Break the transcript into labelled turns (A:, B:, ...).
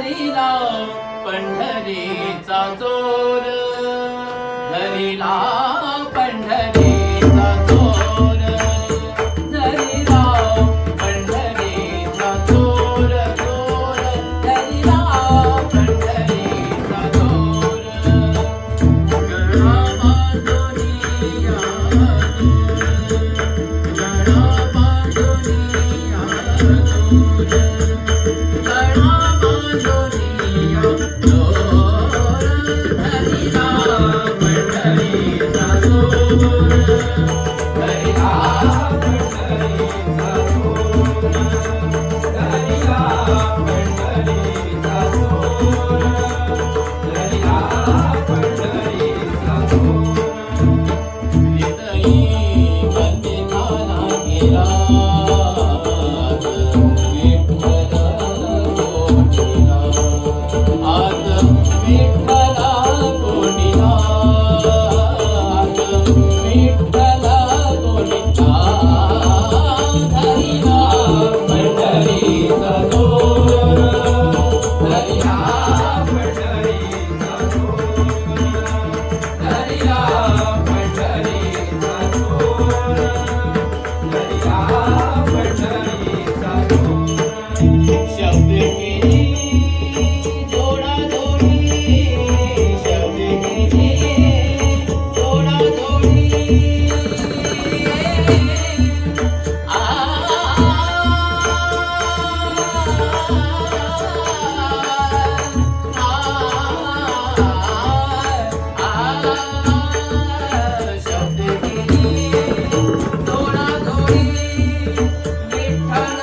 A: धरिला पंढरीचा चोर, धरिला पंढरीचा चोर, धरिला पंढरीचा चोर, चोर धरिला पंढरीचा चोर. गळा बांधुनिया दूर, गळा बांधुनिया दूर, गळा बांधुनिया दूर, धरिला पंढरीचा चोर, धरिला पंढरीचा चोर, धरिला पंढरीचा चोर, धरिला पंढरीचा चोर. नितई बंदिखाना गेला, विठ्ठल कोंडिला, आज विठ्ठल कोंडिला, आज विठ्ठल कोंडिला, धरिला पंढरीचा चोर, धरिला पंढरीचा चोर, धरिला पंढरीचा चोर, धरिला पंढरीचा चोर. शब्द केली जोडाजोडी, शब्द केली जोडाजोडी, आ शब्द केली जोडाजोडी, विठ्ठल